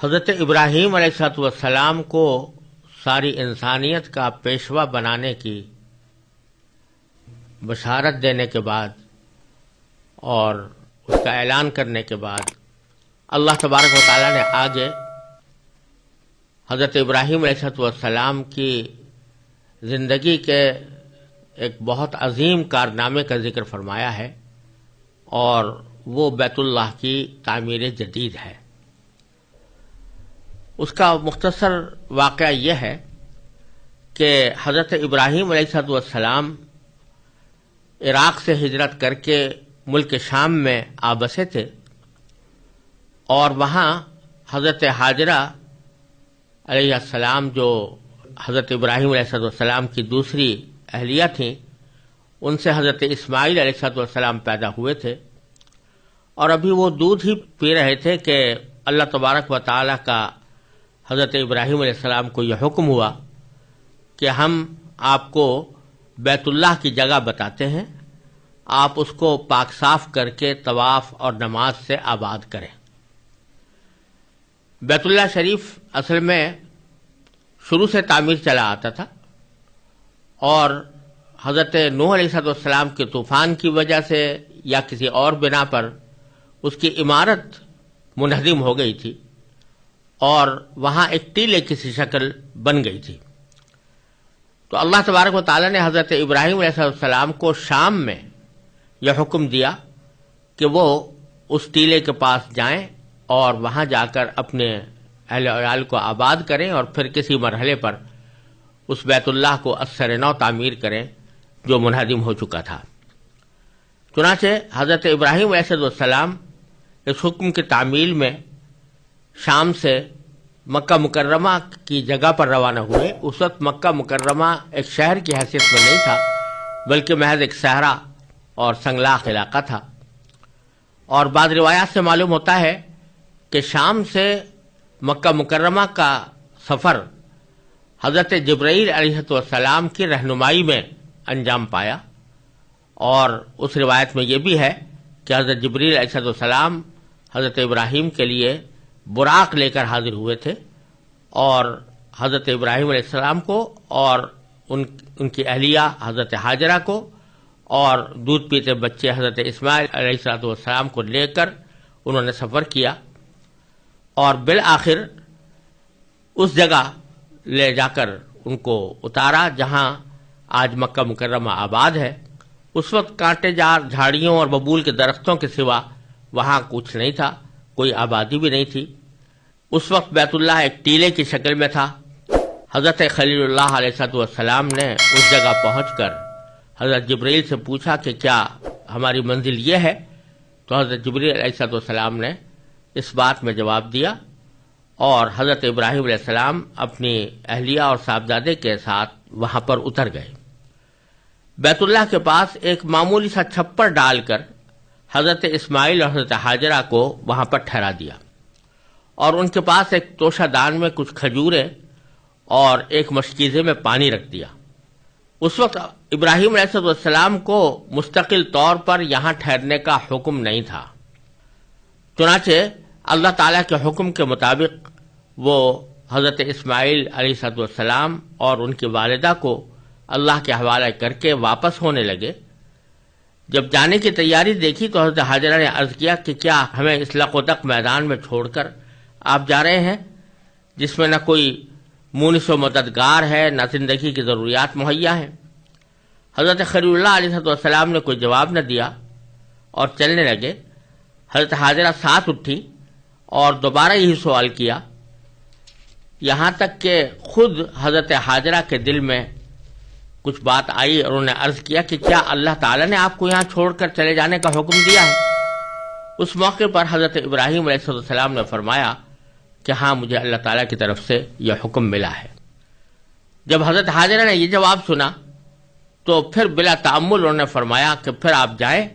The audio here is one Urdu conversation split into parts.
حضرت ابراہیم علیہ السلام کو ساری انسانیت کا پیشوا بنانے کی بشارت دینے کے بعد اور اس کا اعلان کرنے کے بعد اللہ تبارک و تعالیٰ نے آگے حضرت ابراہیم علیہ السلام کی زندگی کے ایک بہت عظیم کارنامے کا ذکر فرمایا ہے، اور وہ بیت اللہ کی تعمیر جدید ہے۔ اس کا مختصر واقعہ یہ ہے کہ حضرت ابراہیم علیہ السلام عراق سے ہجرت کر کے ملک شام میں آبسے تھے، اور وہاں حضرت حاجرہ علیہ السلام جو حضرت ابراہیم علیہ السلام کی دوسری اہلیہ تھیں، ان سے حضرت اسماعیل علیہ السلام پیدا ہوئے تھے، اور ابھی وہ دودھ ہی پی رہے تھے کہ اللہ تبارک و تعالیٰ کا حضرت ابراہیم علیہ السلام کو یہ حکم ہوا کہ ہم آپ کو بیت اللہ کی جگہ بتاتے ہیں، آپ اس کو پاک صاف کر کے طواف اور نماز سے آباد کریں۔ بیت اللہ شریف اصل میں شروع سے تعمیر چلا آتا تھا، اور حضرت نوح علیہ السلام کے طوفان کی وجہ سے یا کسی اور بنا پر اس کی عمارت منہدم ہو گئی تھی، اور وہاں ایک ٹیلے کی سی شکل بن گئی تھی۔ تو اللہ تبارک و تعالیٰ نے حضرت ابراہیم علیہ السلام کو شام میں یہ حکم دیا کہ وہ اس ٹیلے کے پاس جائیں اور وہاں جا کر اپنے اہل عیال کو آباد کریں، اور پھر کسی مرحلے پر اس بیت اللہ کو ازسر نو تعمیر کریں جو منہدم ہو چکا تھا۔ چنانچہ حضرت ابراہیم علیہ السلام اس حکم کی تعمیل میں شام سے مکہ مکرمہ کی جگہ پر روانہ ہوئے۔ اس وقت مکہ مکرمہ ایک شہر کی حیثیت میں نہیں تھا، بلکہ محض ایک صحرا اور سنگلاخ علاقہ تھا، اور بعض روایات سے معلوم ہوتا ہے کہ شام سے مکہ مکرمہ کا سفر حضرت جبرائیل علیہ السلام کی رہنمائی میں انجام پایا، اور اس روایت میں یہ بھی ہے کہ حضرت جبرائیل علیہ السلام حضرت ابراہیم کے لیے براق لے کر حاضر ہوئے تھے، اور حضرت ابراہیم علیہ السلام کو اور ان کی اہلیہ حضرت حاجرہ کو اور دودھ پیتے بچے حضرت اسماعیل علیہ السلام کو لے کر انہوں نے سفر کیا، اور بالآخر اس جگہ لے جا کر ان کو اتارا جہاں آج مکہ مکرمہ آباد ہے۔ اس وقت کانٹے جار جھاڑیوں اور ببول کے درختوں کے سوا وہاں کچھ نہیں تھا، کوئی آبادی بھی نہیں تھی۔ اس وقت بیت اللہ ایک ٹیلے کی شکل میں تھا۔ حضرت خلیل اللہ علیہ السلام نے اس جگہ پہنچ کر حضرت جبرائیل سے پوچھا کہ کیا ہماری منزل یہ ہے؟ تو حضرت جبرائیل علیہ السلام نے اس بات میں جواب دیا، اور حضرت ابراہیم علیہ السلام اپنی اہلیہ اور صاحبزادے کے ساتھ وہاں پر اتر گئے۔ بیت اللہ کے پاس ایک معمولی سا چھپر ڈال کر حضرت اسماعیل اور حضرت حاجرہ کو وہاں پر ٹھہرا دیا، اور ان کے پاس ایک توشہ دان میں کچھ کھجوریں اور ایک مشکیزے میں پانی رکھ دیا۔ اس وقت ابراہیم علیہ السلام کو مستقل طور پر یہاں ٹھہرنے کا حکم نہیں تھا، چنانچہ اللہ تعالیٰ کے حکم کے مطابق وہ حضرت اسماعیل علیہ السلام اور ان کی والدہ کو اللہ کے حوالے کر کے واپس ہونے لگے۔ جب جانے کی تیاری دیکھی تو حضرت حاجرہ نے عرض کیا کہ کیا ہمیں اس لق و دق میدان میں چھوڑ کر آپ جا رہے ہیں، جس میں نہ کوئی مونس و مددگار ہے، نہ زندگی کی ضروریات مہیا ہیں؟ حضرت خلیل اللہ علیہ السلام نے کوئی جواب نہ دیا اور چلنے لگے۔ حضرت حاجرہ ساتھ اٹھی اور دوبارہ یہی سوال کیا، یہاں تک کہ خود حضرت حاجرہ کے دل میں کچھ بات آئی، اور انہوں نے عرض کیا کہ کیا اللہ تعالیٰ نے آپ کو یہاں چھوڑ کر چلے جانے کا حکم دیا ہے؟ اس موقع پر حضرت ابراہیم علیہ السلام نے فرمایا کہ ہاں، مجھے اللہ تعالیٰ کی طرف سے یہ حکم ملا ہے۔ جب حضرت حاجرہ نے یہ جواب سنا تو پھر بلا تأمل انہوں نے فرمایا کہ پھر آپ جائیں،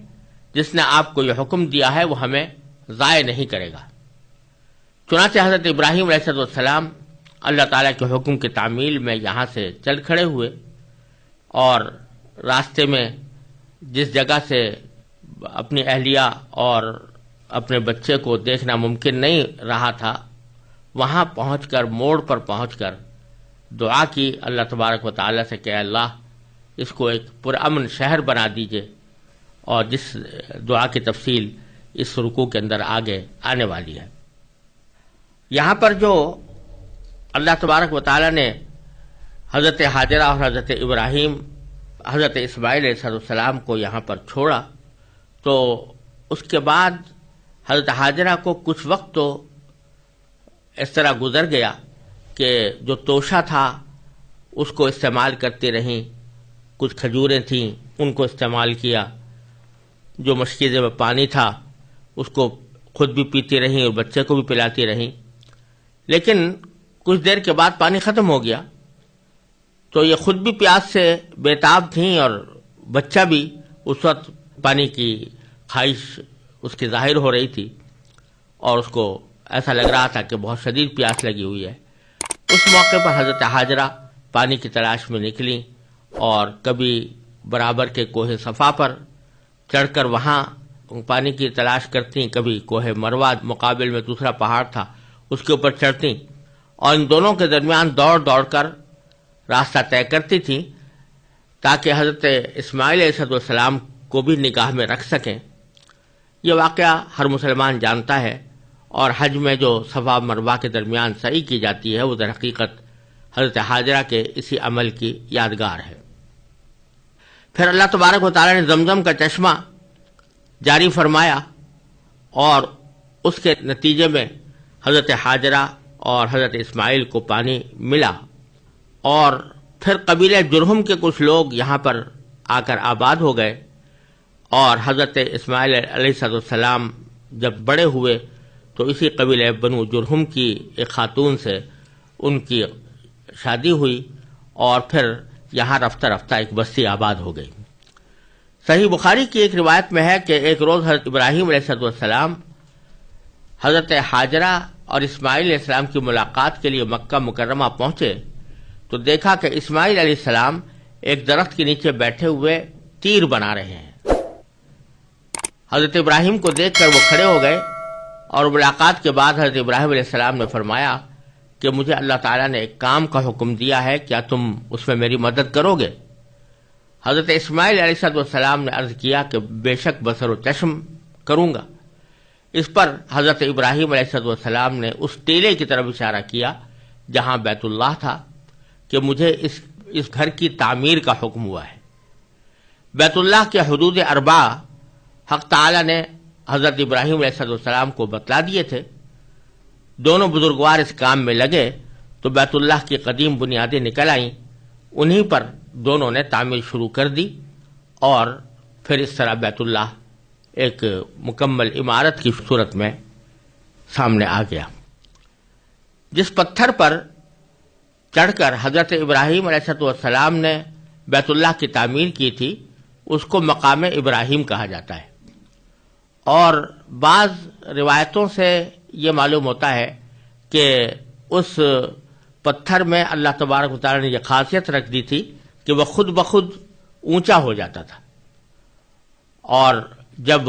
جس نے آپ کو یہ حکم دیا ہے وہ ہمیں ضائع نہیں کرے گا۔ چنانچہ حضرت ابراہیم علیہ السلام اللہ تعالیٰ کے حکم کی تعمیل میں یہاں سے چل کھڑے ہوئے، اور راستے میں جس جگہ سے اپنی اہلیہ اور اپنے بچے کو دیکھنا ممکن نہیں رہا تھا، وہاں پہنچ کر موڑ پر پہنچ کر دعا کی اللہ تبارک و تعالیٰ سے کہ اللہ اس کو ایک پرامن شہر بنا دیجئے، اور جس دعا کی تفصیل اس رکوع کے اندر آگے آنے والی ہے۔ یہاں پر جو اللہ تبارک و تعالیٰ نے حضرت ہاجرہ اور حضرت ابراہیم، حضرت اسماعیل علیہ السلام کو یہاں پر چھوڑا، تو اس کے بعد حضرت ہاجرہ کو کچھ وقت تو اس طرح گزر گیا کہ جو توشہ تھا اس کو استعمال کرتی رہیں، کچھ کھجوریں تھیں ان کو استعمال کیا، جو مشکیزے میں پانی تھا اس کو خود بھی پیتی رہیں اور بچے کو بھی پلاتی رہیں، لیکن کچھ دیر کے بعد پانی ختم ہو گیا، تو یہ خود بھی پیاس سے بےتاب تھیں اور بچہ بھی اس وقت پانی کی خواہش اس کی ظاہر ہو رہی تھی، اور اس کو ایسا لگ رہا تھا کہ بہت شدید پیاس لگی ہوئی ہے۔ اس موقع پر حضرت ہاجرہ پانی کی تلاش میں نکلیں اور کبھی برابر کے کوہ صفا پر چڑھ کر وہاں پانی کی تلاش کرتیں، کبھی کوہ مروہ مقابل میں دوسرا پہاڑ تھا اس کے اوپر چڑھتیں، اور ان دونوں کے درمیان دوڑ دوڑ کر راستہ طے کرتی تھیں تاکہ حضرت اسماعیل علیہ السلام کو بھی نگاہ میں رکھ سکیں۔ یہ واقعہ ہر مسلمان جانتا ہے، اور حج میں جو صفا مروہ کے درمیان سعی کی جاتی ہے وہ در حقیقت حضرت ہاجرہ کے اسی عمل کی یادگار ہے۔ پھر اللہ تبارک و تعالیٰ نے زمزم کا چشمہ جاری فرمایا، اور اس کے نتیجے میں حضرت ہاجرہ اور حضرت اسماعیل کو پانی ملا، اور پھر قبیلہ جرہم کے کچھ لوگ یہاں پر آ کر آباد ہو گئے، اور حضرت اسماعیل علیہ السلام جب بڑے ہوئے تو اسی قبیلہ بنو جرہم کی ایک خاتون سے ان کی شادی ہوئی، اور پھر یہاں رفتہ رفتہ ایک بستی آباد ہو گئی۔ صحیح بخاری کی ایک روایت میں ہے کہ ایک روز حضرت ابراہیم علیہ السلام حضرت ہاجرہ اور اسماعیل علیہ السلام کی ملاقات کے لیے مکہ مکرمہ پہنچے تو دیکھا کہ اسماعیل علیہ السلام ایک درخت کے نیچے بیٹھے ہوئے تیر بنا رہے ہیں۔ حضرت ابراہیم کو دیکھ کر وہ کھڑے ہو گئے، اور ملاقات کے بعد حضرت ابراہیم علیہ السلام نے فرمایا کہ مجھے اللہ تعالیٰ نے ایک کام کا حکم دیا ہے، کیا تم اس میں میری مدد کرو گے؟ حضرت اسماعیل علیہ السلام نے عرض کیا کہ بے شک بصر و چشم کروں گا۔ اس پر حضرت ابراہیم علیہ السلام نے اس ٹیلے کی طرف اشارہ کیا جہاں بیت اللہ تھا کہ مجھے اس گھر کی تعمیر کا حکم ہوا ہے۔ بیت اللہ کے حدود اربع حق تعالیٰ نے حضرت ابراہیم علیہ السلام کو بتلا دیے تھے۔ دونوں بزرگوار اس کام میں لگے تو بیت اللہ کی قدیم بنیادیں نکل آئیں، انہی پر دونوں نے تعمیر شروع کر دی، اور پھر اس طرح بیت اللہ ایک مکمل عمارت کی صورت میں سامنے آ گیا۔ جس پتھر پر چڑھ کر حضرت ابراہیم علیہ السلام نے بیت اللہ کی تعمیر کی تھی اس کو مقام ابراہیم کہا جاتا ہے، اور بعض روایتوں سے یہ معلوم ہوتا ہے کہ اس پتھر میں اللہ تبارک و تعالیٰ نے یہ خاصیت رکھ دی تھی کہ وہ خود بخود اونچا ہو جاتا تھا، اور جب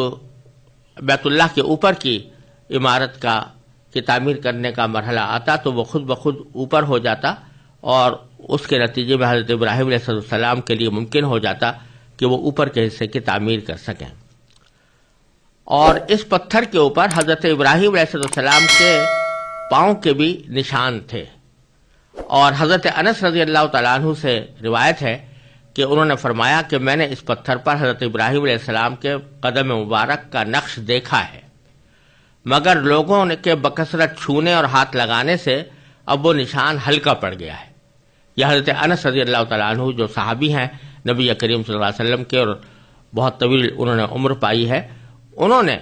بیت اللہ کے اوپر کی عمارت کی تعمیر کرنے کا مرحلہ آتا تو وہ خود بخود اوپر ہو جاتا، اور اس کے نتیجے میں حضرت ابراہیم علیہ السلام کے لیے ممکن ہو جاتا کہ وہ اوپر کے حصے کی تعمیر کر سکیں۔ اور اس پتھر کے اوپر حضرت ابراہیم علیہ السلام کے پاؤں کے بھی نشان تھے، اور حضرت انس رضی اللہ تعالیٰ عنہ سے روایت ہے کہ انہوں نے فرمایا کہ میں نے اس پتھر پر حضرت ابراہیم علیہ السلام کے قدم مبارک کا نقش دیکھا ہے، مگر لوگوں کے بکثرت چھونے اور ہاتھ لگانے سے اب وہ نشان ہلکا پڑ گیا ہے۔ یہ حضرت انس رضی اللہ تعالیٰ عنہ جو صحابی ہیں نبی کریم صلی اللہ علیہ وسلم کے، اور بہت طویل انہوں نے عمر پائی ہے، انہوں نے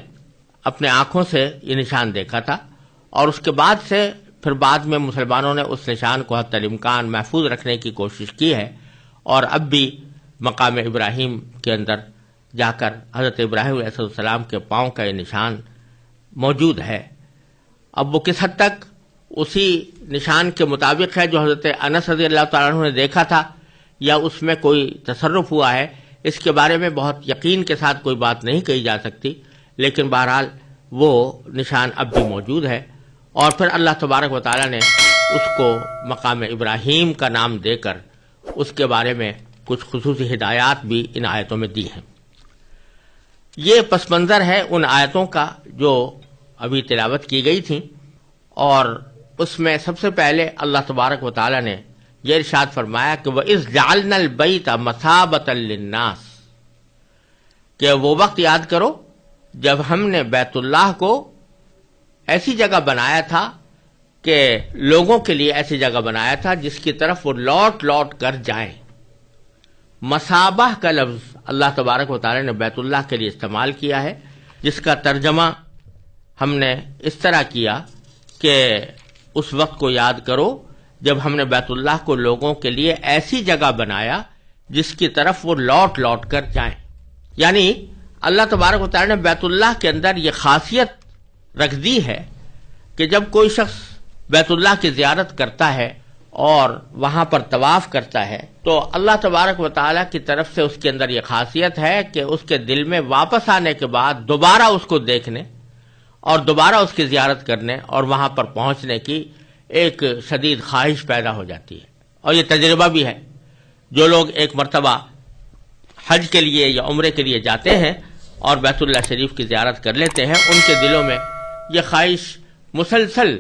اپنے آنکھوں سے یہ نشان دیکھا تھا، اور اس کے بعد سے پھر بعد میں مسلمانوں نے اس نشان کو حتی الامکان محفوظ رکھنے کی کوشش کی ہے، اور اب بھی مقام ابراہیم کے اندر جا کر حضرت ابراہیم علیہ السلام کے پاؤں کا یہ نشان موجود ہے۔ اب وہ کس حد تک اسی نشان کے مطابق ہے جو حضرت انس رضی اللہ تعالیٰ عنہ نے دیکھا تھا، یا اس میں کوئی تصرف ہوا ہے، اس کے بارے میں بہت یقین کے ساتھ کوئی بات نہیں کہی جا سکتی، لیکن بہرحال وہ نشان اب بھی موجود ہے، اور پھر اللہ تبارک و تعالیٰ نے اس کو مقام ابراہیم کا نام دے کر اس کے بارے میں کچھ خصوصی ہدایات بھی ان آیتوں میں دی ہیں۔ یہ پس منظر ہے ان آیتوں کا جو ابھی تلاوت کی گئی تھیں، اور اس میں سب سے پہلے اللہ تبارک و تعالیٰ نے یہ ارشاد فرمایا کہ وَإِذْ جَعَلْنَا الْبَيْتَ مَثَابَةً لِلنَّاسِ، کہ وہ وقت یاد کرو جب ہم نے بیت اللہ کو ایسی جگہ بنایا تھا کہ لوگوں کے لیے ایسی جگہ بنایا تھا جس کی طرف وہ لوٹ لوٹ کر جائیں۔ مثابہ کا لفظ اللہ تبارک و تعالی نے بیت اللہ کے لیے استعمال کیا ہے، جس کا ترجمہ ہم نے اس طرح کیا کہ اس وقت کو یاد کرو جب ہم نے بیت اللہ کو لوگوں کے لیے ایسی جگہ بنایا جس کی طرف وہ لوٹ لوٹ کر جائیں۔ یعنی اللہ تبارک و تعالی نے بیت اللہ کے اندر یہ خاصیت رکھ دی ہے کہ جب کوئی شخص بیت اللہ کی زیارت کرتا ہے اور وہاں پر طواف کرتا ہے تو اللہ تبارک و تعالیٰ کی طرف سے اس کے اندر یہ خاصیت ہے کہ اس کے دل میں واپس آنے کے بعد دوبارہ اس کو دیکھنے اور دوبارہ اس کی زیارت کرنے اور وہاں پر پہنچنے کی ایک شدید خواہش پیدا ہو جاتی ہے۔ اور یہ تجربہ بھی ہے، جو لوگ ایک مرتبہ حج کے لیے یا عمرے کے لیے جاتے ہیں اور بیت اللہ شریف کی زیارت کر لیتے ہیں، ان کے دلوں میں یہ خواہش مسلسل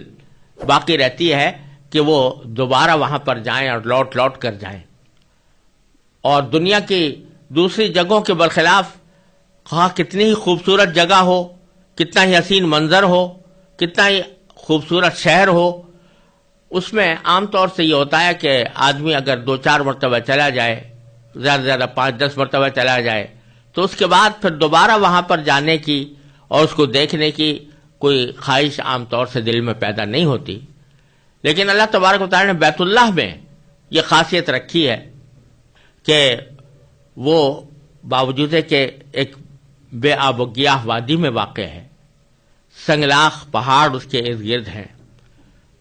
باقی رہتی ہے کہ وہ دوبارہ وہاں پر جائیں اور لوٹ لوٹ کر جائیں۔ اور دنیا کی دوسری جگہوں کے برخلاف خواہ کتنی ہی خوبصورت جگہ ہو، کتنا ہی حسین منظر ہو، کتنا ہی خوبصورت شہر ہو، اس میں عام طور سے یہ ہوتا ہے کہ آدمی اگر 2-4 مرتبہ چلا جائے، زیادہ سے زیادہ 5-10 مرتبہ چلا جائے، تو اس کے بعد پھر دوبارہ وہاں پر جانے کی اور اس کو دیکھنے کی کوئی خواہش عام طور سے دل میں پیدا نہیں ہوتی۔ لیکن اللہ تبارک و تعالی نے بیت اللہ میں یہ خاصیت رکھی ہے کہ وہ باوجود ہے کہ ایک بے آب و گیاہ وادی میں واقع ہے، سنگلاخ پہاڑ اس کے ارد گرد ہیں،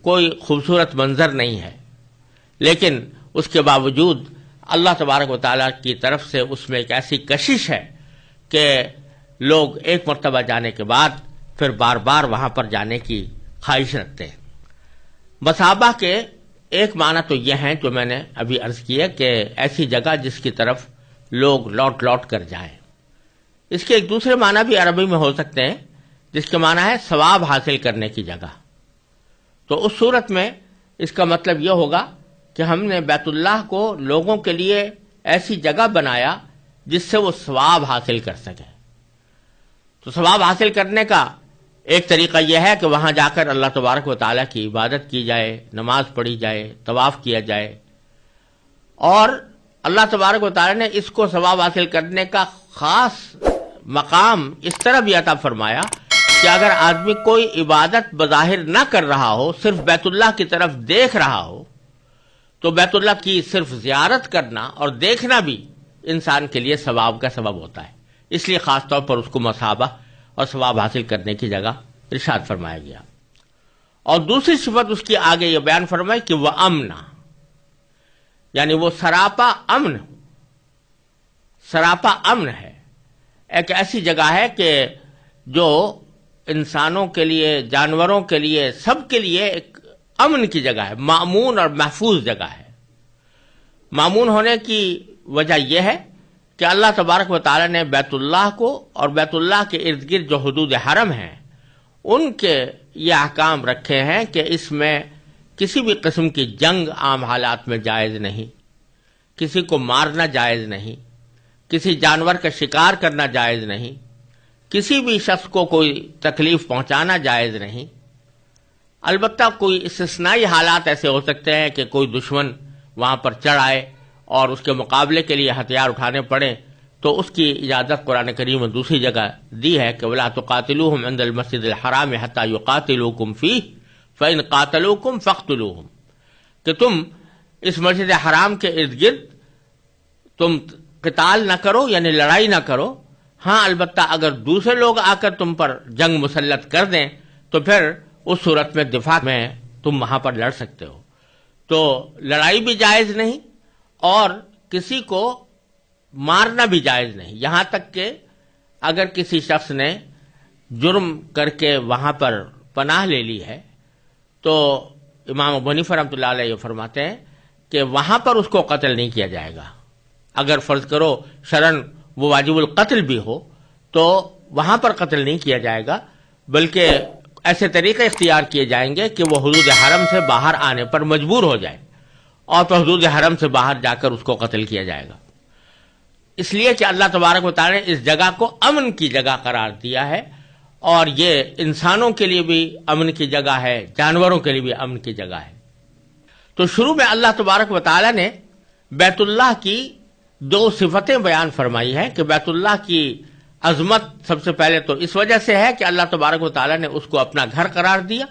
کوئی خوبصورت منظر نہیں ہے، لیکن اس کے باوجود اللہ تبارک و تعالیٰ کی طرف سے اس میں ایک ایسی کشش ہے کہ لوگ ایک مرتبہ جانے کے بعد پھر بار بار وہاں پر جانے کی خواہش رکھتے ہیں۔ مثابہ کے ایک معنی تو یہ ہیں جو میں نے ابھی عرض کیا کہ ایسی جگہ جس کی طرف لوگ لوٹ لوٹ کر جائیں۔ اس کے ایک دوسرے معنی بھی عربی میں ہو سکتے ہیں، جس کا معنی ہے ثواب حاصل کرنے کی جگہ۔ تو اس صورت میں اس کا مطلب یہ ہوگا کہ ہم نے بیت اللہ کو لوگوں کے لیے ایسی جگہ بنایا جس سے وہ ثواب حاصل کر سکیں۔ تو ثواب حاصل کرنے کا ایک طریقہ یہ ہے کہ وہاں جا کر اللہ تبارک و تعالیٰ کی عبادت کی جائے، نماز پڑھی جائے، طواف کیا جائے، اور اللہ تبارک و تعالیٰ نے اس کو ثواب حاصل کرنے کا خاص مقام اس طرح بھی عطا فرمایا کہ اگر آدمی کوئی عبادت بظاہر نہ کر رہا ہو، صرف بیت اللہ کی طرف دیکھ رہا ہو، تو بیت اللہ کی صرف زیارت کرنا اور دیکھنا بھی انسان کے لیے ثواب کا سبب ہوتا ہے۔ اس لیے خاص طور پر اس کو مثابہ اور ثواب حاصل کرنے کی جگہ ارشاد فرمایا گیا۔ اور دوسری صفت اس کی آگے یہ بیان فرمائی کہ وہ امنا، یعنی وہ سراپا امن، سراپا امن ہے، ایک ایسی جگہ ہے کہ جو انسانوں کے لیے، جانوروں کے لیے، سب کے لیے ایک امن کی جگہ ہے، مامون اور محفوظ جگہ ہے۔ مامون ہونے کی وجہ یہ ہے کہ اللہ تبارک و تعالی نے بیت اللہ کو اور بیت اللہ کے ارد گرد جو حدود حرم ہیں ان کے یہ احکام رکھے ہیں کہ اس میں کسی بھی قسم کی جنگ عام حالات میں جائز نہیں، کسی کو مارنا جائز نہیں، کسی جانور کا شکار کرنا جائز نہیں، کسی بھی شخص کو کوئی تکلیف پہنچانا جائز نہیں۔ البتہ کوئی استثنائی حالات ایسے ہو سکتے ہیں کہ کوئی دشمن وہاں پر چڑھ آئے اور اس کے مقابلے کے لیے ہتھیار اٹھانے پڑے، تو اس کی اجازت قرآن کریم میں دوسری جگہ دی ہے کہ وَلَا تُقَاتِلُوهُمْ عِنْدَ الْمَسْجِدِ الْحَرَامِ حَتَّى يُقَاتِلُوكُمْ فِيهِ فَإِنْ قَاتَلُوكُمْ فَاقْتُلُوهُمْ، کہ تم اس مسجد حرام کے ارد گرد تم قتال نہ کرو، یعنی لڑائی نہ کرو، ہاں البتہ اگر دوسرے لوگ آ کر تم پر جنگ مسلط کر دیں تو پھر اس صورت میں دفاع میں تم وہاں پر لڑ سکتے ہو۔ تو لڑائی بھی جائز نہیں اور کسی کو مارنا بھی جائز نہیں، یہاں تک کہ اگر کسی شخص نے جرم کر کے وہاں پر پناہ لے لی ہے تو امام ابو حنیفہ رحمۃ اللہ علیہ یہ فرماتے ہیں کہ وہاں پر اس کو قتل نہیں کیا جائے گا. اگر فرض کرو شرعاً وہ واجب القتل بھی ہو تو وہاں پر قتل نہیں کیا جائے گا، بلکہ ایسے طریقے اختیار کیے جائیں گے کہ وہ حدود حرم سے باہر آنے پر مجبور ہو جائے اور تو حدود حرم سے باہر جا کر اس کو قتل کیا جائے گا. اس لیے کہ اللہ تبارک و تعالی نے اس جگہ کو امن کی جگہ قرار دیا ہے، اور یہ انسانوں کے لیے بھی امن کی جگہ ہے، جانوروں کے لیے بھی امن کی جگہ ہے. تو شروع میں اللہ تبارک و تعالی نے بیت اللہ کی دو صفتیں بیان فرمائی ہیں کہ بیت اللہ کی عظمت سب سے پہلے تو اس وجہ سے ہے کہ اللہ تبارک و تعالی نے اس کو اپنا گھر قرار دیا،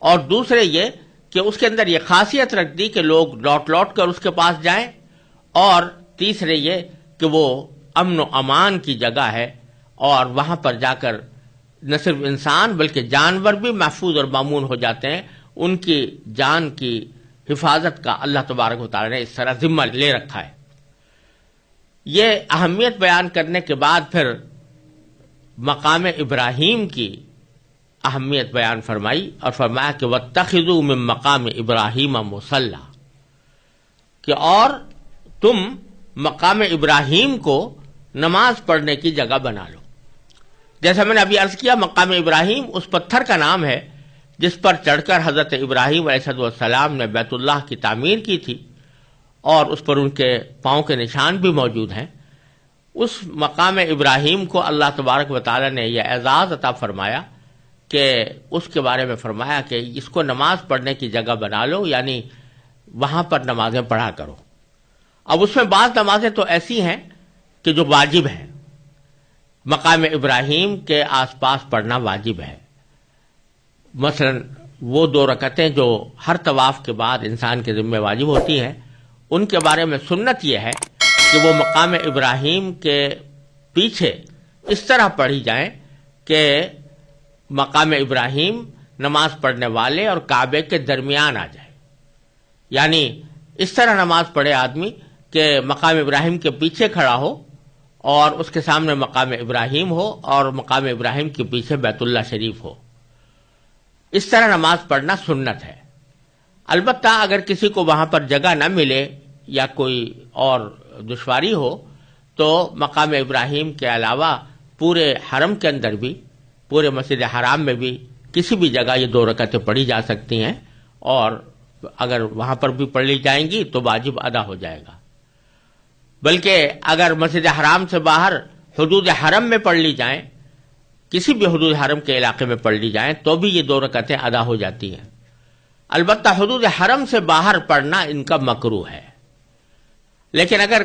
اور دوسرے یہ کہ اس کے اندر یہ خاصیت رکھ دی کہ لوگ لوٹ لوٹ کر اس کے پاس جائیں، اور تیسرے یہ کہ وہ امن و امان کی جگہ ہے، اور وہاں پر جا کر نہ صرف انسان بلکہ جانور بھی محفوظ اور مامون ہو جاتے ہیں. ان کی جان کی حفاظت کا اللہ تبارک و تعالی نے اس طرح ذمہ لے رکھا ہے. یہ اہمیت بیان کرنے کے بعد پھر مقام ابراہیم کی اہمیت بیان فرمائی اور فرمایا کہ وَاتَّخِذُوا مِن مقام ابراہیم مُصَلَّى، کہ اور تم مقام ابراہیم کو نماز پڑھنے کی جگہ بنا لو. جیسا میں نے ابھی عرض کیا، مقام ابراہیم اس پتھر کا نام ہے جس پر چڑھ کر حضرت ابراہیم علیہ السلام نے بیت اللہ کی تعمیر کی تھی، اور اس پر ان کے پاؤں کے نشان بھی موجود ہیں. اس مقام ابراہیم کو اللہ تبارک و تعالی نے یہ اعزاز عطا فرمایا کہ اس کے بارے میں فرمایا کہ اس کو نماز پڑھنے کی جگہ بنا لو، یعنی وہاں پر نمازیں پڑھا کرو. اب اس میں بعض نمازیں تو ایسی ہیں کہ جو واجب ہیں، مقام ابراہیم کے آس پاس پڑھنا واجب ہے. مثلا وہ 2 رکعتیں جو ہر طواف کے بعد انسان کے ذمہ واجب ہوتی ہیں، ان کے بارے میں سنت یہ ہے کہ وہ مقام ابراہیم کے پیچھے اس طرح پڑھی جائیں کہ مقام ابراہیم نماز پڑھنے والے اور کعبے کے درمیان آ جائے. یعنی اس طرح نماز پڑھے آدمی کہ مقام ابراہیم کے پیچھے کھڑا ہو اور اس کے سامنے مقام ابراہیم ہو اور مقام ابراہیم کے پیچھے بیت اللہ شریف ہو. اس طرح نماز پڑھنا سنت ہے. البتہ اگر کسی کو وہاں پر جگہ نہ ملے یا کوئی اور دشواری ہو تو مقام ابراہیم کے علاوہ پورے حرم کے اندر بھی، پورے مسجد حرام میں بھی کسی بھی جگہ یہ 2 رکعتیں پڑھی جا سکتی ہیں، اور اگر وہاں پر بھی پڑھ لی جائیں گی تو واجب ادا ہو جائے گا. بلکہ اگر مسجد حرام سے باہر حدود حرم میں پڑھ لی جائیں، کسی بھی حدود حرم کے علاقے میں پڑھ لی جائیں تو بھی یہ 2 رکعتیں ادا ہو جاتی ہیں. البتہ حدود حرم سے باہر پڑھنا ان کا مکروہ ہے. لیکن اگر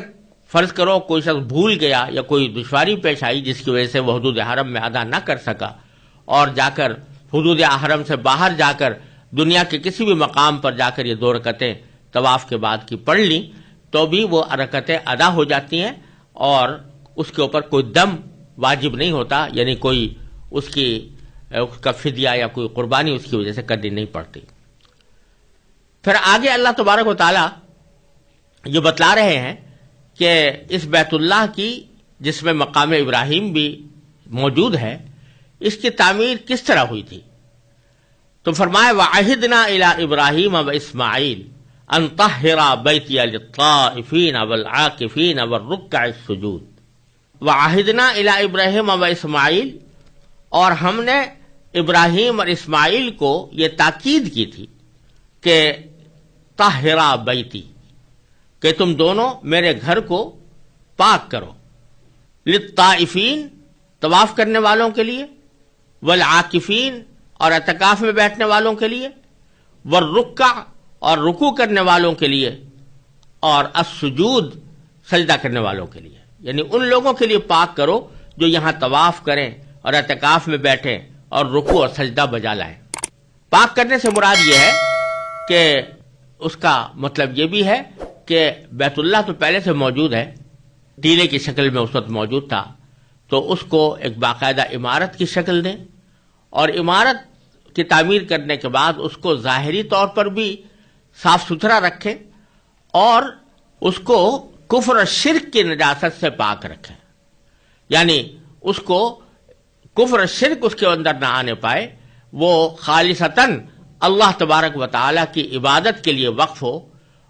فرض کرو کوئی شخص بھول گیا یا کوئی دشواری پیش آئی جس کی وجہ سے وہ حدود حرم میں ادا نہ کر سکا اور جا کر حدود حرم سے باہر جا کر دنیا کے کسی بھی مقام پر جا کر یہ 2 رکعتیں طواف کے بعد کی پڑھ لیں تو بھی وہ رکعتیں ادا ہو جاتی ہیں، اور اس کے اوپر کوئی دم واجب نہیں ہوتا، یعنی کوئی اس کا فدیہ یا کوئی قربانی اس کی وجہ سے کرنی نہیں پڑتی. پھر آگے اللہ تبارک و تعالی یہ بتلا رہے ہیں کہ اس بیت اللہ کی، جس میں مقام ابراہیم بھی موجود ہے، اس کی تعمیر کس طرح ہوئی تھی. تو فرمایا وَعَهِدْنَا إِلَىٰ إِبْرَاهِيمَ وَإِسْمَاعِيلَ أَن طَهِّرَا بَيْتِيَ لِلطَّائِفِينَ وَالْعَاكِفِينَ وَالرُّكَّعِ السُّجُودِ. وَعَهِدْنَا إِلَىٰ إِبْرَاهِيمَ وَإِسْمَاعِيلَ، اور ہم نے ابراہیم اور اسماعیل کو یہ تاکید کی تھی کہ طَهِّرَا بَيْتِي، کہ تم دونوں میرے گھر کو پاک کرو، للطائفین، طواف کرنے والوں کے لیے، والعاکفین، اور اعتکاف میں بیٹھنے والوں کے لیے، والرکع، اور رکوع کرنے والوں کے لیے، اور السجود، سجدہ کرنے والوں کے لیے. یعنی ان لوگوں کے لیے پاک کرو جو یہاں طواف کریں اور اعتکاف میں بیٹھیں اور رکوع اور سجدہ بجا لائیں. پاک کرنے سے مراد یہ ہے کہ اس کا مطلب یہ بھی ہے کہ بیت اللہ تو پہلے سے موجود ہے، ٹیلے کی شکل میں اس وقت موجود تھا، تو اس کو ایک باقاعدہ عمارت کی شکل دیں، اور عمارت کی تعمیر کرنے کے بعد اس کو ظاہری طور پر بھی صاف ستھرا رکھیں اور اس کو کفر اور شرک کی نجاست سے پاک رکھیں. یعنی اس کو کفر اور شرک اس کے اندر نہ آنے پائے، وہ خالصتاً اللہ تبارک و تعالیٰ کی عبادت کے لیے وقف ہو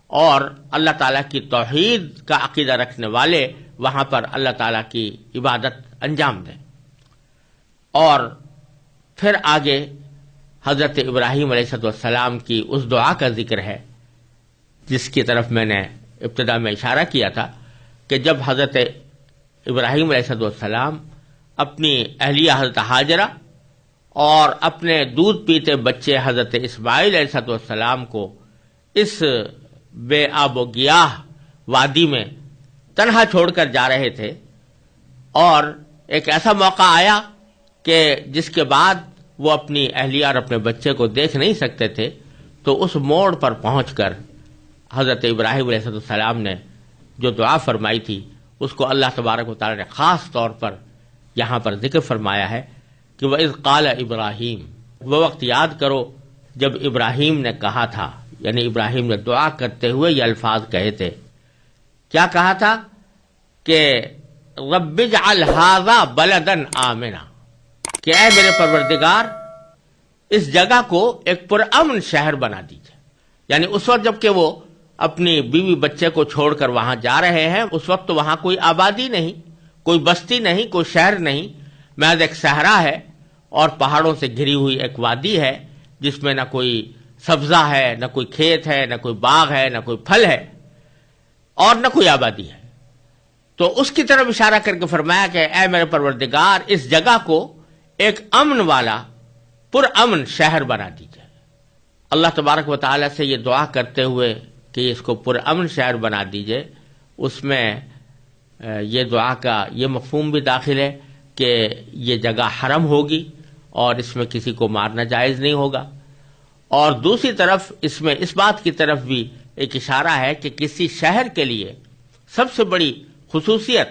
اور اللہ تعالیٰ کی توحید کا عقیدہ رکھنے والے وہاں پر اللہ تعالیٰ کی عبادت انجام دیں۔ اور پھر آگے حضرت ابراہیم علیہ السلام کی اس دعا کا ذکر ہے جس کی طرف میں نے ابتدا میں اشارہ کیا تھا کہ جب حضرت ابراہیم علیہ السلام اپنی اہلیہ حضرت ہاجرہ اور اپنے دودھ پیتے بچے حضرت اسماعیل علیہ السلام کو اس بے آب و گیاہ وادی میں تنہا چھوڑ کر جا رہے تھے، اور ایک ایسا موقع آیا کہ جس کے بعد وہ اپنی اہلیہ اور اپنے بچے کو دیکھ نہیں سکتے تھے، تو اس موڑ پر پہنچ کر حضرت ابراہیم علیہ السلام نے جو دعا فرمائی تھی اس کو اللہ تبارک و تعالی نے خاص طور پر یہاں پر ذکر فرمایا ہے کہ وَإِذْ قَالَ ابراہیم، وہ وقت یاد کرو جب ابراہیم نے کہا تھا، یعنی ابراہیم نے دعا کرتے ہوئے یہ الفاظ کہے تھے۔ کیا کہا تھا؟ کہ رب اجعل ھذا بلدا آمنا، کہ اے میرے پروردگار اس جگہ کو ایک پرامن شہر بنا دیجیے۔ یعنی اس وقت جب کہ وہ اپنی بیوی بچے کو چھوڑ کر وہاں جا رہے ہیں، اس وقت تو وہاں کوئی آبادی نہیں، کوئی بستی نہیں، کوئی شہر نہیں، محض ایک صحرا ہے اور پہاڑوں سے گھری ہوئی ایک وادی ہے جس میں نہ کوئی سبزہ ہے، نہ کوئی کھیت ہے، نہ کوئی باغ ہے، نہ کوئی پھل ہے، اور نہ کوئی آبادی ہے۔ تو اس کی طرف اشارہ کر کے فرمایا کہ اے میرے پروردگار اس جگہ کو ایک امن والا پرامن شہر بنا دیجیے۔ اللہ تبارک و تعالیٰ سے یہ دعا کرتے ہوئے کہ اس کو پرامن شہر بنا دیجیے، اس میں یہ دعا کا یہ مفہوم بھی داخل ہے کہ یہ جگہ حرم ہوگی اور اس میں کسی کو مارنا جائز نہیں ہوگا، اور دوسری طرف اس میں اس بات کی طرف بھی ایک اشارہ ہے کہ کسی شہر کے لیے سب سے بڑی خصوصیت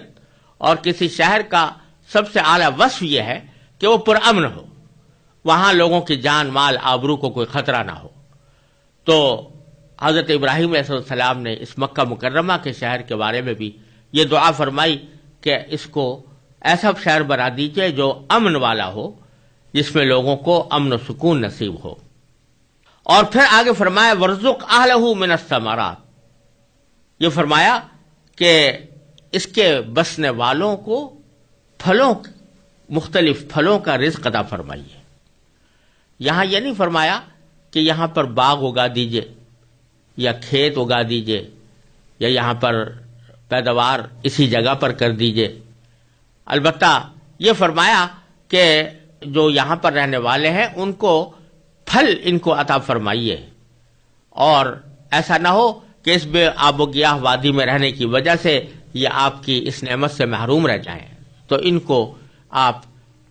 اور کسی شہر کا سب سے اعلیٰ وصف یہ ہے کہ وہ پرامن ہو، وہاں لوگوں کی جان مال آبرو کو کوئی خطرہ نہ ہو۔ تو حضرت ابراہیم علیہ السلام نے اس مکہ مکرمہ کے شہر کے بارے میں بھی یہ دعا فرمائی کہ اس کو ایسا شہر بنا دیجیے جو امن والا ہو، جس میں لوگوں کو امن و سکون نصیب ہو۔ اور پھر آگے فرمایا وَارْزُقْ أَهْلَهُ مِنَ الثَّمَرَاتِ، یہ فرمایا کہ اس کے بسنے والوں کو مختلف پھلوں کا رزق عطا فرمائیے۔ یہاں یہ نہیں فرمایا کہ یہاں پر باغ اگا دیجئے یا کھیت اگا دیجئے یا یہاں پر پیداوار اسی جگہ پر کر دیجئے، البتہ یہ فرمایا کہ جو یہاں پر رہنے والے ہیں ان کو پھل ان کو عطا فرمائیے، اور ایسا نہ ہو کہ اس بے آب و گیاہ وادی میں رہنے کی وجہ سے یہ آپ کی اس نعمت سے محروم رہ جائیں، تو ان کو آپ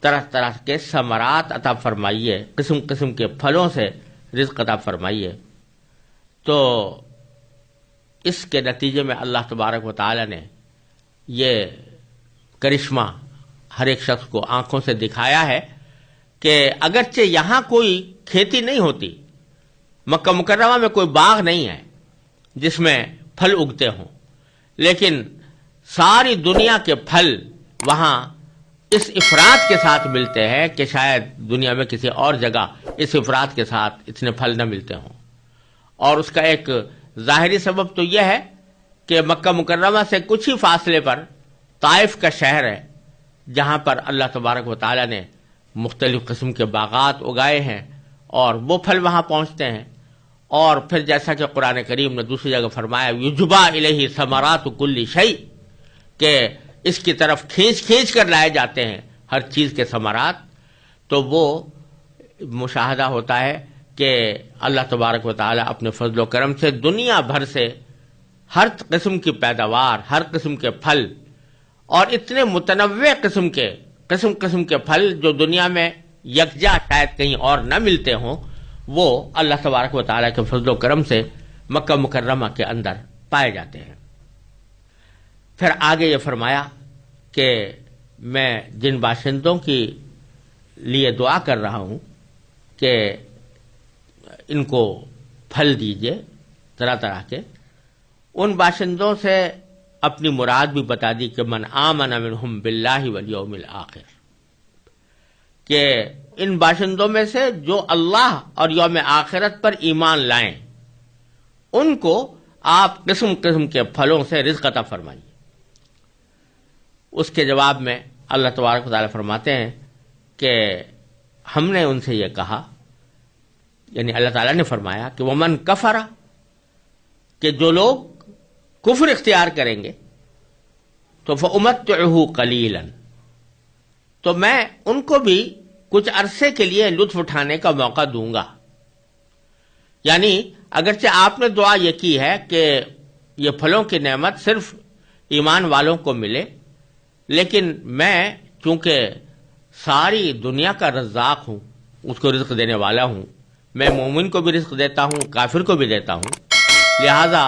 طرح طرح کے ثمرات عطا فرمائیے، قسم قسم کے پھلوں سے رزق عطا فرمائیے۔ تو اس کے نتیجے میں اللہ تبارک و تعالی نے یہ کرشمہ ہر ایک شخص کو آنکھوں سے دکھایا ہے کہ اگرچہ یہاں کوئی کھیتی نہیں ہوتی، مکہ مکرمہ میں کوئی باغ نہیں ہے جس میں پھل اگتے ہوں، لیکن ساری دنیا کے پھل وہاں اس افراد کے ساتھ ملتے ہیں کہ شاید دنیا میں کسی اور جگہ اس افراد کے ساتھ اتنے پھل نہ ملتے ہوں۔ اور اس کا ایک ظاہری سبب تو یہ ہے کہ مکہ مکرمہ سے کچھ ہی فاصلے پر طائف کا شہر ہے جہاں پر اللہ تبارک و تعالیٰ نے مختلف قسم کے باغات اگائے ہیں اور وہ پھل وہاں پہنچتے ہیں۔ اور پھر جیسا کہ قرآن کریم نے دوسری جگہ فرمایا یجبا الیہ ثمرات کل شیء، کہ اس کی طرف کھینچ کھینچ کر لائے جاتے ہیں ہر چیز کے ثمرات، تو وہ مشاہدہ ہوتا ہے کہ اللہ تبارک و تعالیٰ اپنے فضل و کرم سے دنیا بھر سے ہر قسم کی پیداوار، ہر قسم کے پھل، اور اتنے متنوع قسم کے پھل جو دنیا میں یکجا شاید کہیں اور نہ ملتے ہوں، وہ اللہ تبارک و تعالیٰ کے فضل و کرم سے مکہ مکرمہ کے اندر پائے جاتے ہیں۔ پھر آگے یہ فرمایا کہ میں جن باشندوں کی لیے دعا کر رہا ہوں کہ ان کو پھل دیجئے طرح طرح کے، ان باشندوں سے اپنی مراد بھی بتا دی کہ من آمن منہم باللہ والیوم الآخر، کہ ان باشندوں میں سے جو اللہ اور یوم آخرت پر ایمان لائیں ان کو آپ قسم قسم کے پھلوں سے رزق عطا فرمائیے۔ اس کے جواب میں اللہ تبارک و تعالیٰ فرماتے ہیں کہ ہم نے ان سے یہ کہا، یعنی اللہ تعالیٰ نے فرمایا کہ ومن کفر، کہ جو لوگ کفر اختیار کریں گے تو فأمتعہ قلیلا، تو میں ان کو بھی کچھ عرصے کے لیے لطف اٹھانے کا موقع دوں گا۔ یعنی اگرچہ آپ نے دعا یہ کی ہے کہ یہ پھلوں کی نعمت صرف ایمان والوں کو ملے، لیکن میں چونکہ ساری دنیا کا رزاق ہوں، اس کو رزق دینے والا ہوں، میں مومن کو بھی رزق دیتا ہوں، کافر کو بھی دیتا ہوں، لہذا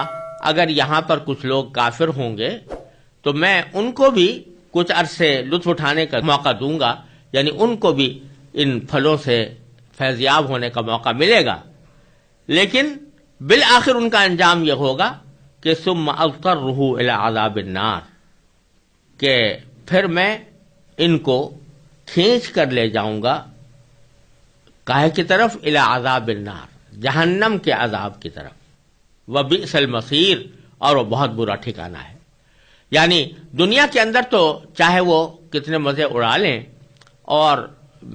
اگر یہاں پر کچھ لوگ کافر ہوں گے تو میں ان کو بھی کچھ عرصے لطف اٹھانے کا موقع دوں گا، یعنی ان کو بھی ان پھلوں سے فیضیاب ہونے کا موقع ملے گا، لیکن بالآخر ان کا انجام یہ ہوگا کہ ثم اضطرہ الی عذاب النار، کہ پھر میں ان کو کھینچ کر لے جاؤں گا کاہے کی طرف؟ الی عذاب النار، جہنم کے عذاب کی طرف، وبئس المصیر، اور وہ بہت برا ٹھکانہ ہے۔ یعنی دنیا کے اندر تو چاہے وہ کتنے مزے اڑا لیں اور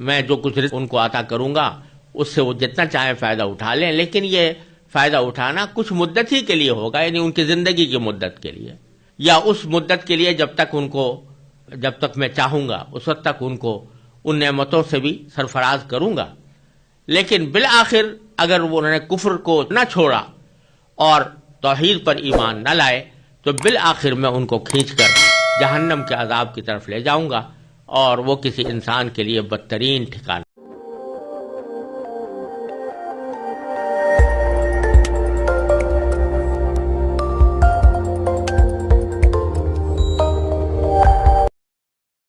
میں جو کچھ رزق ان کو عطا کروں گا اس سے وہ جتنا چاہیں فائدہ اٹھا لیں، لیکن یہ فائدہ اٹھانا کچھ مدت ہی کے لیے ہوگا، یعنی ان کی زندگی کی مدت کے لیے، یا اس مدت کے لیے جب تک میں چاہوں گا اس وقت تک ان کو ان نعمتوں سے بھی سرفراز کروں گا، لیکن بالآخر اگر انہوں نے کفر کو نہ چھوڑا اور توحید پر ایمان نہ لائے تو بالآخر میں ان کو کھینچ کر جہنم کے عذاب کی طرف لے جاؤں گا، اور وہ کسی انسان کے لیے بدترین ٹھکانہ